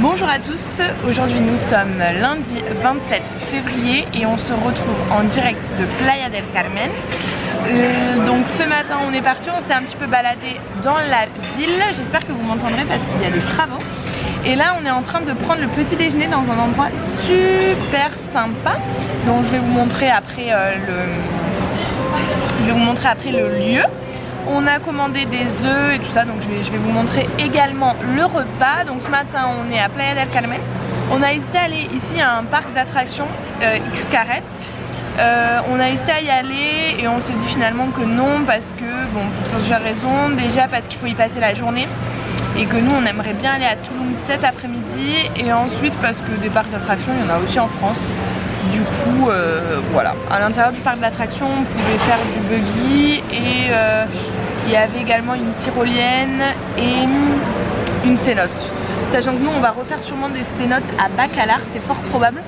Bonjour à tous, aujourd'hui nous sommes lundi 27 février et on se retrouve en direct de Playa del Carmen. Donc ce matin on est parti, on s'est un petit peu baladé dans la ville, j'espère que vous m'entendrez parce qu'il y a des travaux. Et là on est en train de prendre le petit déjeuner dans un endroit super sympa. Donc je vais vous montrer après le lieu. On a commandé des œufs et tout ça, donc je vais vous montrer également le repas. Donc ce matin on est à Playa del Carmen. On a hésité à aller ici à un parc d'attractions Xcaret. On a hésité à y aller et on s'est dit finalement que non parce que, bon, pour plusieurs raisons. Déjà parce qu'il faut y passer la journée et que nous on aimerait bien aller à Tulum cet après-midi, et ensuite parce que des parcs d'attractions il y en a aussi en France. Du coup voilà, à l'intérieur du parc d'attractions on pouvait faire du buggy et il y avait également une tyrolienne et une cénote. Sachant que nous on va refaire sûrement des cénotes à Bacalar, c'est fort probable.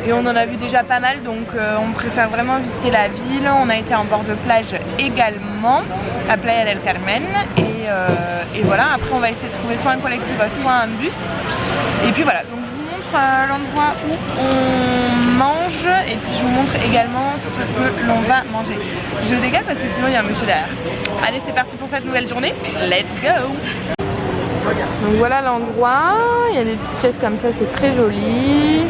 Et on en a vu déjà pas mal, donc on préfère vraiment visiter la ville. On a été en bord de plage également, à Playa del Carmen. Et voilà, après on va essayer de trouver soit un collectif, soit un bus. Et puis voilà, donc je vous montre l'endroit où on mange. Et puis je vous montre également ce que l'on va manger. Je dégage parce que sinon il y a un monsieur derrière. Allez, c'est parti pour cette nouvelle journée. Let's go! Donc voilà l'endroit, il y a des petites chaises comme ça, c'est très joli.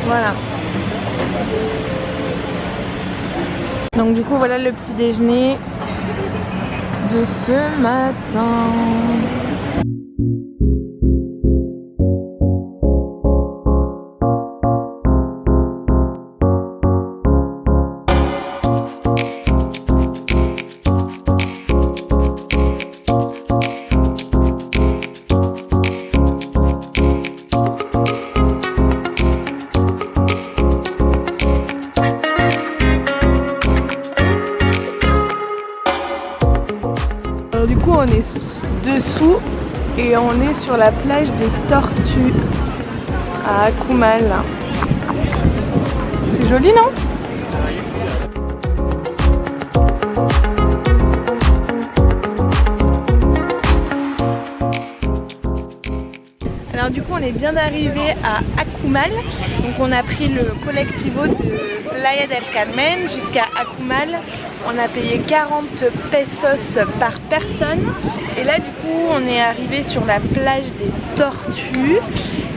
Voilà. Donc du coup voilà le petit déjeuner de ce matin. Alors du coup on est dessous et on est sur la plage des Tortues à Akumal. C'est joli, non? Alors du coup on est bien arrivé à Akumal. Donc on a pris le collectivo de Playa del Carmen jusqu'à Akumal. On a payé 40 pesos par personne. Et là du coup on est arrivé sur la plage des Tortues.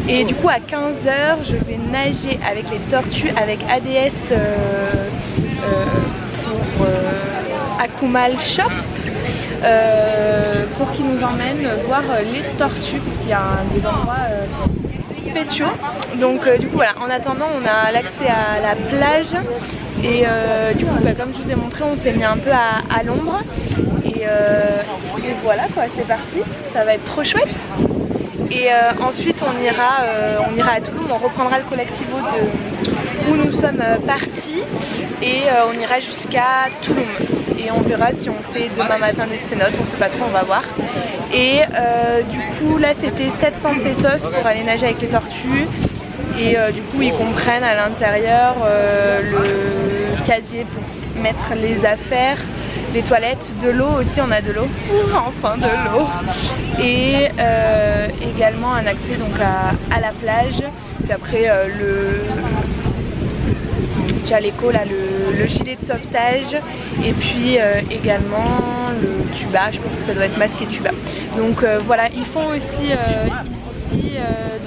Et du coup à 15 h je vais nager avec les tortues avec ADS pour Akumal Shop. Pour qu'ils nous emmènent voir les tortues, parce qu'il y a des endroits spéciaux. Donc du coup voilà, en attendant on a l'accès à la plage. Et du coup comme je vous ai montré, on s'est mis un peu à l'ombre. Et voilà quoi, c'est parti, ça va être trop chouette. Et ensuite on ira à Tulum, on reprendra le collectivo où nous sommes partis. Et on ira jusqu'à Tulum. Et on verra si on fait demain matin des cénotes, on sait pas trop, on va voir. Et du coup là c'était 700 pesos pour aller nager avec les tortues. Et du coup ils comprennent à l'intérieur le casier pour mettre les affaires, les toilettes, de l'eau aussi, on a de l'eau, enfin de l'eau. Et également un accès donc à la plage. Puis après le chaleco, là, le gilet de sauvetage, et puis également le tuba, je pense que ça doit être masque et tuba. Donc voilà, ils font aussi ici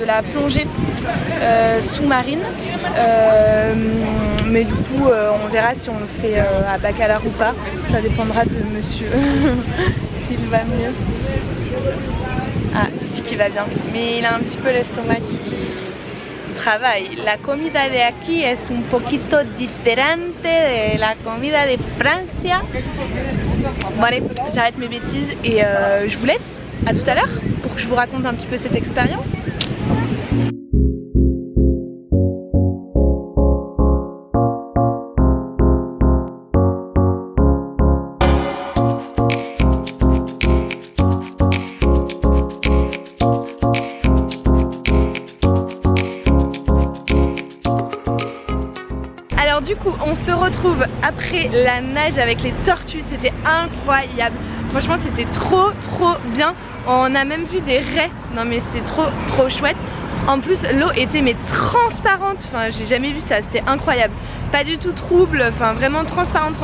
de la plongée sous-marine, mais du coup on verra si on le fait à Bacalar ou pas, ça dépendra de monsieur s'il va mieux. Ah, il dit qu'il va bien, mais il a un petit peu l'estomac qui travail. La comida de aquí es un poquito diferente de la comida de Francia. Bon allez, j'arrête mes bêtises et je vous laisse. À tout à l'heure pour que je vous raconte un petit peu cette expérience. Alors du coup on se retrouve après la nage avec les tortues, c'était incroyable. Franchement c'était trop bien. On a même vu des raies, non mais c'était trop chouette. En plus l'eau était mais transparente, enfin j'ai jamais vu ça, c'était incroyable. Pas du tout trouble, enfin vraiment transparente.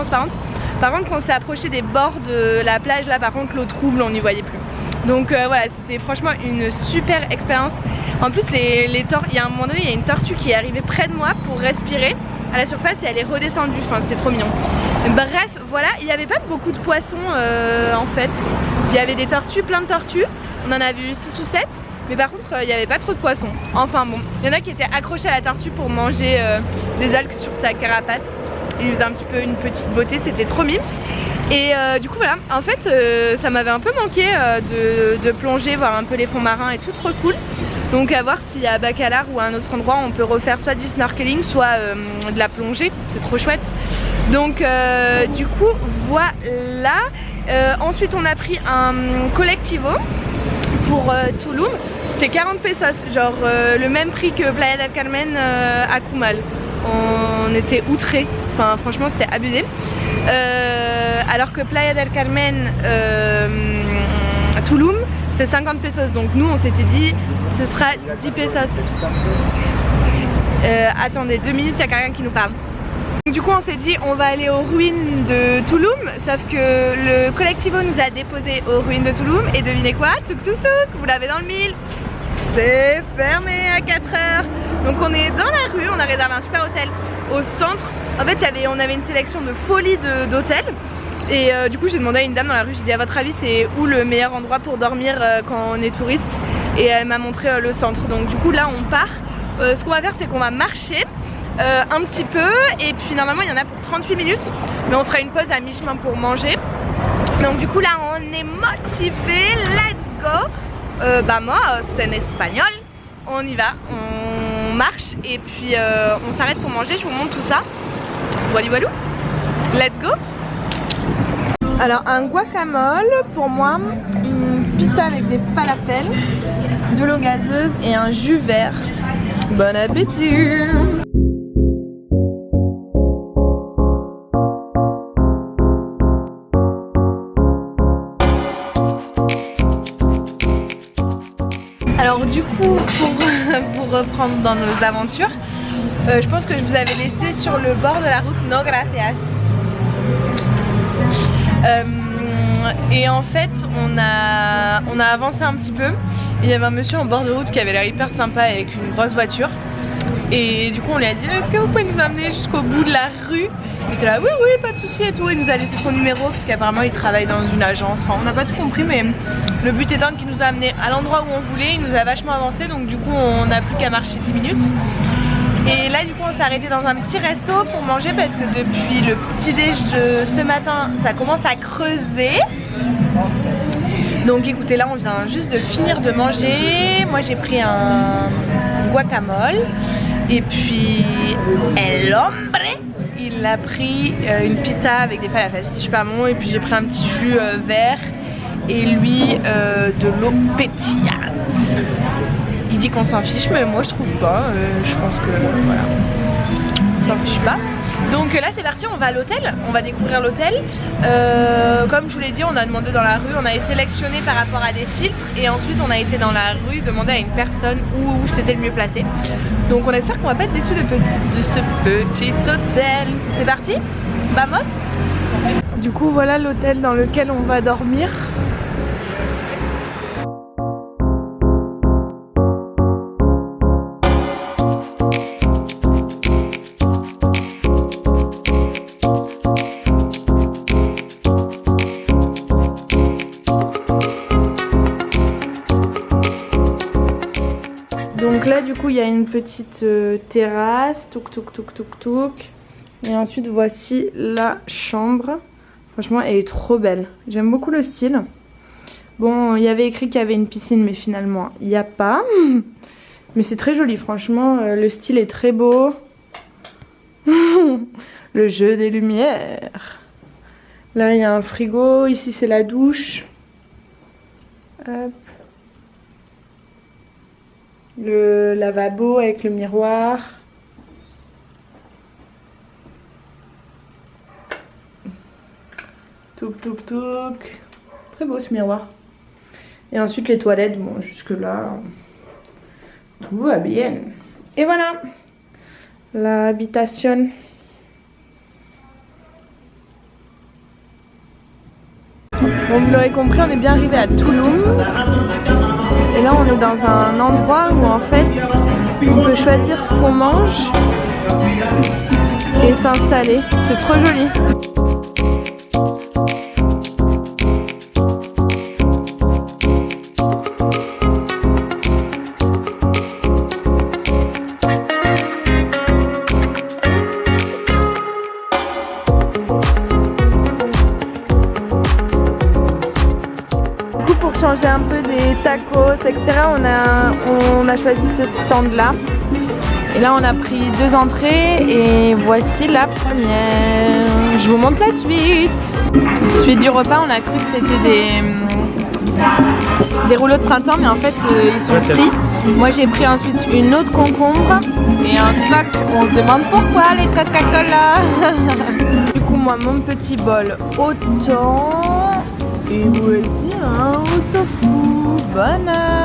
Par contre quand on s'est approché des bords de la plage là, par contre l'eau trouble on n'y voyait plus. Donc voilà, c'était franchement une super expérience. En plus il y a un moment donné, il y a une tortue qui est arrivée près de moi pour respirer à la surface et elle est redescendue, enfin c'était trop mignon. Bref, voilà, il n'y avait pas beaucoup de poissons en fait. Il y avait des tortues, plein de tortues, on en a vu 6 ou 7. Mais par contre il n'y avait pas trop de poissons. Enfin bon, il y en a qui étaient accrochés à la tortue pour manger des algues sur sa carapace. Il lui faisait un petit peu une petite beauté, c'était trop mimes. Et du coup voilà, en fait ça m'avait un peu manqué de plonger, voir un peu les fonds marins et tout, trop cool. Donc à voir si à Bacalar ou à un autre endroit on peut refaire soit du snorkeling, soit de la plongée, c'est trop chouette. Donc du coup voilà. Ensuite on a pris un collectivo pour Tulum. C'était 40 pesos, genre le même prix que Playa del Carmen à Kumal. On était outrés, enfin franchement c'était abusé. Alors que Playa del Carmen à Tulum c'est 50 pesos, donc nous on s'était dit ce sera 10 pesos. Attendez 2 minutes, il y a quelqu'un qui nous parle. Du coup on s'est dit on va aller aux ruines de Tulum, sauf que le collectivo nous a déposé aux ruines de Tulum et devinez quoi, vous l'avez dans le mille, c'est fermé à 4 heures. Donc on est dans la rue, on a réservé un super hôtel au centre. En fait on avait une sélection de folie d'hôtels. Et du coup j'ai demandé à une dame dans la rue, j'ai dit à votre avis c'est où le meilleur endroit pour dormir quand on est touriste. Et elle m'a montré le centre. Donc du coup là on part. Ce qu'on va faire c'est qu'on va marcher un petit peu. Et puis normalement il y en a pour 38 minutes. Mais on fera une pause à mi-chemin pour manger. Donc du coup là on est motivés, let's go. Bah moi c'est en espagnol. On y va, on marche et puis on s'arrête pour manger, je vous montre tout ça. Voilà, let's go. Alors un guacamole pour moi, une pita avec des falafels, de l'eau gazeuse et un jus vert. Bon appétit. Alors du coup pour reprendre dans nos aventures, je pense que je vous avais laissé sur le bord de la route, no gracias. Et en fait on a avancé un petit peu et il y avait un monsieur en bord de route qui avait l'air hyper sympa avec une grosse voiture. Et du coup on lui a dit est-ce que vous pouvez nous amener jusqu'au bout de la rue. Il était là oui pas de souci et tout. Il nous a laissé son numéro parce qu'apparemment il travaille dans une agence. Enfin on n'a pas tout compris mais le but étant qu'il nous a amené à l'endroit où on voulait. Il nous a vachement avancé donc du coup on n'a plus qu'à marcher 10 minutes. Et là du coup on s'est arrêté dans un petit resto pour manger parce que depuis le petit déj de ce matin ça commence à creuser. Donc écoutez là on vient juste de finir de manger. Moi j'ai pris un guacamole. Et puis el hombre il a pris une pita avec des falafels, c'était super bon. Et puis j'ai pris un petit jus vert et lui de l'eau pétillante. Il dit qu'on s'en fiche mais moi je trouve pas, je pense que voilà, on s'en fiche pas. Donc là c'est parti, on va à l'hôtel, on va découvrir l'hôtel. Comme je vous l'ai dit, on a demandé dans la rue, on avait sélectionné par rapport à des filtres. Et ensuite on a été dans la rue, demander à une personne où c'était le mieux placé. Donc on espère qu'on va pas être déçus de ce petit hôtel. C'est parti, vamos. Du coup voilà l'hôtel dans lequel on va dormir. Donc là du coup il y a une petite terrasse, touk. Et ensuite voici la chambre. Franchement elle est trop belle, j'aime beaucoup le style. Bon il y avait écrit qu'il y avait une piscine mais finalement il n'y a pas. Mais c'est très joli franchement, le style est très beau. Le jeu des lumières. Là il y a un frigo, ici c'est la douche. Hop. Le lavabo avec le miroir. Touk touk touk. Très beau ce miroir. Et ensuite les toilettes, bon jusque là, tout va bien. Et voilà, l'habitation. Bon, vous l'aurez compris, on est bien arrivé à Tulum. Et là on est dans un endroit où en fait on peut choisir ce qu'on mange et s'installer. C'est trop joli. Pour changer un peu des tacos, etc., on a choisi ce stand là. Et là on a pris 2 entrées et voici la première. Je vous montre la suite. Suite du repas, on a cru que c'était des rouleaux de printemps, mais en fait ils sont frits. Moi j'ai pris ensuite une autre concombre et un coq. On se demande pourquoi les Coca-Cola. Du coup moi mon petit bol au thon. Et voici un tofu. Bonne heure.